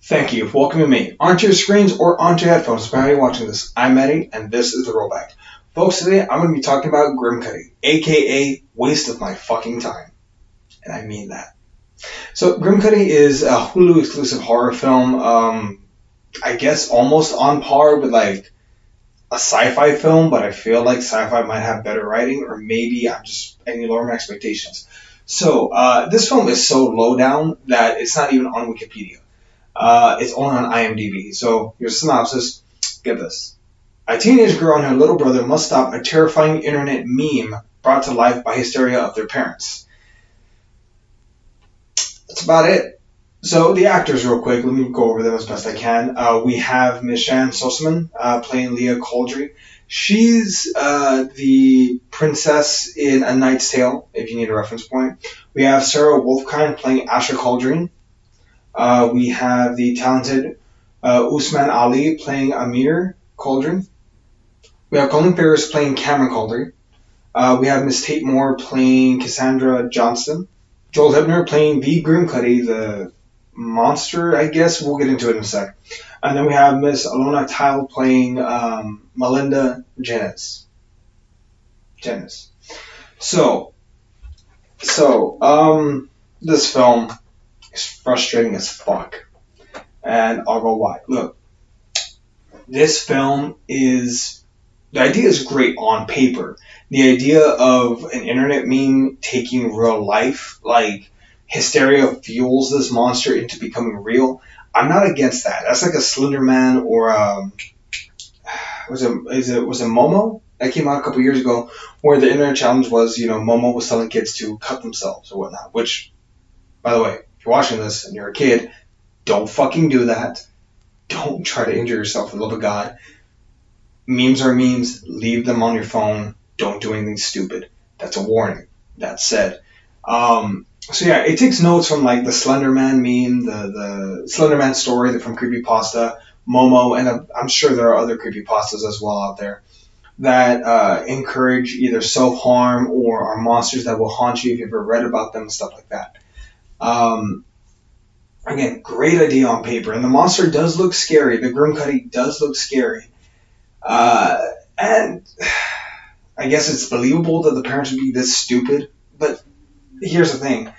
Thank you for welcoming me onto your screens or onto your headphones, depending on how you're watching this. I'm Eddie, and this is the Rollback. Folks, today I'm going to be talking about Grimcutty, aka waste of my fucking time. And I mean that. So, Grimcutty is a Hulu exclusive horror film, I guess almost on par with like a sci-fi film, but I feel like sci-fi might have better writing, or maybe I'm just any lower my expectations. So, this film is so low down that it's not even on Wikipedia. It's only on IMDb. So, your synopsis, get this. A teenage girl and her little brother must stop a terrifying internet meme brought to life by hysteria of their parents. That's about it. So, the actors, real quick, let me go over them as best I can. We have Miss Shan Sossaman playing Leah Coldry. She's the princess in A Knight's Tale, if you need a reference point. We have Sarah Wolfkind playing Asher Cauldron. We have the talented Usman Ali playing Amir Cauldron. We have Colin Ferris playing Cameron Cauldron. We have Miss Tate Moore playing Cassandra Johnston. Joel Hebner playing the Grimcutty, the monster, I guess. We'll get into it in a sec. And then we have Miss Alona Tile playing Melinda Janice. So, this film is frustrating as fuck. And I'll go why. Look, this film is... The idea is great on paper. The idea of an internet meme taking real life, like hysteria fuels this monster into becoming real. I'm not against that. That's like a Slender Man or was it Momo that came out a couple years ago, where the internet challenge was, Momo was telling kids to cut themselves or whatnot. Which, by the way, if you're watching this and you're a kid, don't fucking do that. Don't try to injure yourself for the love of God. Memes are memes. Leave them on your phone. Don't do anything stupid. That's a warning. That said. So yeah, it takes notes from like the Slender Man meme, the Slender Man story from Creepypasta, Momo, and I'm sure there are other Creepypastas as well out there that encourage either self-harm or are monsters that will haunt you if you've ever read about them and stuff like that. Again, great idea on paper. And the monster does look scary. The Grimcutty does look scary. And I guess it's believable that the parents would be this stupid. But here's the thing.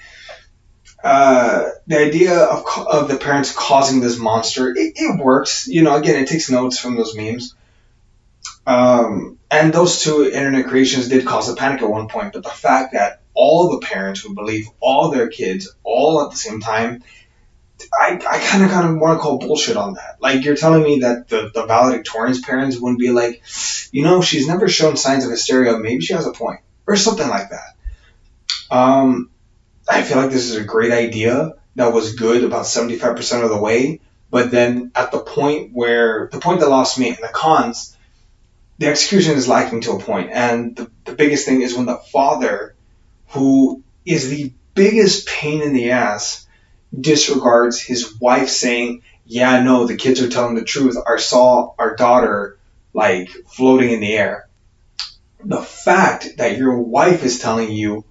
The idea of the parents causing this monster, it works. Again, it takes notes from those memes. And those two internet creations did cause a panic at one point. But the fact that all the parents would believe all their kids all at the same time, I kind of want to call bullshit on that. Like, you're telling me that the valedictorian's parents wouldn't be like, she's never shown signs of hysteria. Maybe she has a point. Or something like that. I feel like this is a great idea that was good about 75% of the way. But then at the point that lost me, and the cons, the execution is lacking to a point. And the biggest thing is when the father, who is the biggest pain in the ass, disregards his wife saying, yeah, no, the kids are telling the truth. I saw our daughter like floating in the air. The fact that your wife is telling you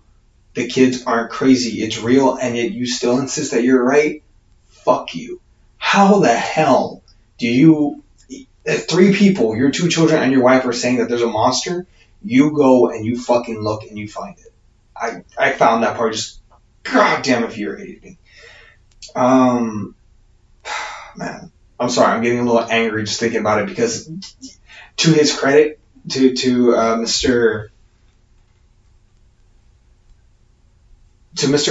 the kids aren't crazy, it's real, and yet you still insist that you're right, fuck you. How the hell do you, if 3 people, your 2 children and your wife are saying that there's a monster, you go and you fucking look and you find it. I found that part just goddamn infuriating me. Man, I'm sorry, I'm getting a little angry just thinking about it, because to his credit, to Mr.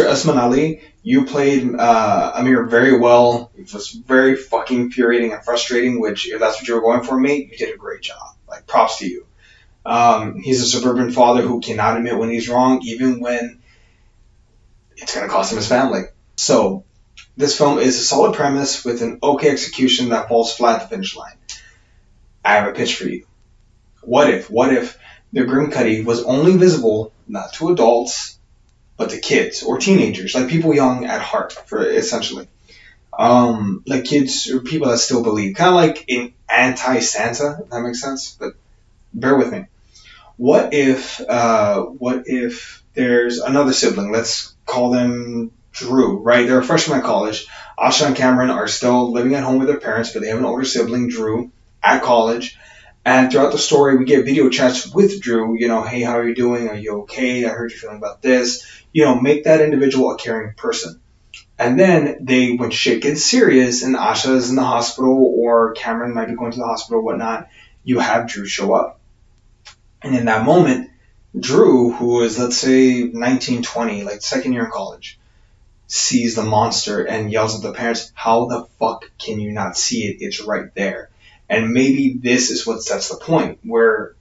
Usman Ali, you played Amir very well. It was very fucking infuriating and frustrating, which, if that's what you were going for, mate, you did a great job. Like, props to you. He's a suburban father who cannot admit when he's wrong, even when it's going to cost him his family. So, this film is a solid premise with an okay execution that falls flat at the finish line. I have a pitch for you. What if the Grimcutty was only visible not to adults, but to kids or teenagers, like people young at heart, for essentially, like kids or people that still believe, kind of like in anti-Santa, if that makes sense. But bear with me. What if there's another sibling? Let's call them Drew, right? They're a freshman at college. Asha and Cameron are still living at home with their parents, but they have an older sibling, Drew, at college. And throughout the story, we get video chats with Drew. Hey, how are you doing? Are you okay? I heard you're feeling about this. Make that individual a caring person. And then when shit gets serious and Asha is in the hospital or Cameron might be going to the hospital or whatnot, you have Drew show up. And in that moment, Drew, who is, let's say, 19, 20, like second year in college, sees the monster and yells at the parents, how the fuck can you not see it? It's right there. And maybe this is what sets the point, where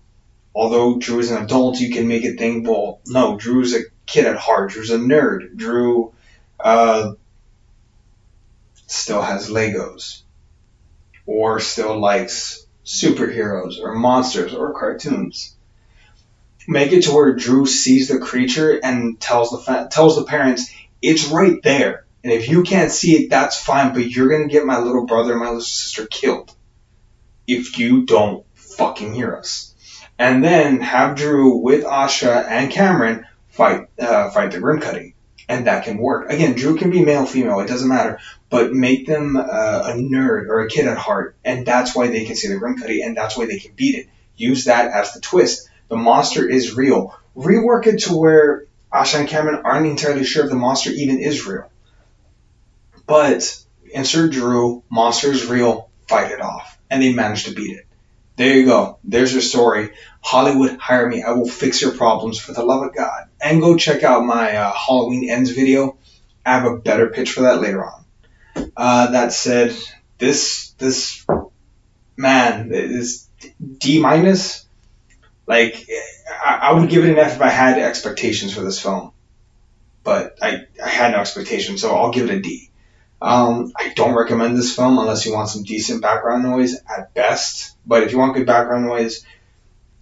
although Drew is an adult, you can make it think, well, no, Drew's a kid at heart. Drew's a nerd. Drew still has Legos, or still likes superheroes, or monsters, or cartoons. Make it to where Drew sees the creature and tells the parents, it's right there. And if you can't see it, that's fine, but you're going to get my little brother and my little sister killed if you don't fucking hear us. And then have Drew with Asha and Cameron fight the Grimcutty. And that can work. Again, Drew can be male, female, it doesn't matter. But make them a nerd or a kid at heart. And that's why they can see the Grimcutty, and that's why they can beat it. Use that as the twist. The monster is real. Rework it to where Asha and Cameron aren't entirely sure if the monster even is real. But insert Drew, monster is real, fight it off. And they managed to beat it. There you go. There's your story. Hollywood, hire me. I will fix your problems for the love of God. And go check out my Halloween Ends video. I have a better pitch for that later on. That said, this man is D-. Like, I would give it an F if I had expectations for this film. But I had no expectations, so I'll give it a D. I don't recommend this film unless you want some decent background noise at best. But if you want good background noise,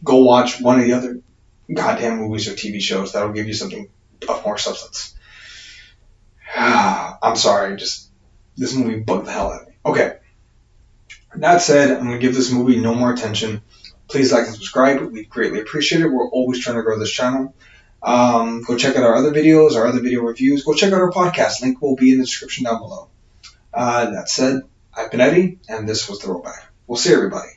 go watch one of the other goddamn movies or TV shows. That'll give you something of more substance. I'm sorry, this movie bugged the hell out of me. Okay. That said, I'm going to give this movie no more attention. Please like and subscribe. We'd greatly appreciate it. We're always trying to grow this channel. Go check out our other videos, our other video reviews. Go check out our podcast. Link will be in the description down below. That said, I've been Eddie, and this was The Rollback. We'll see everybody.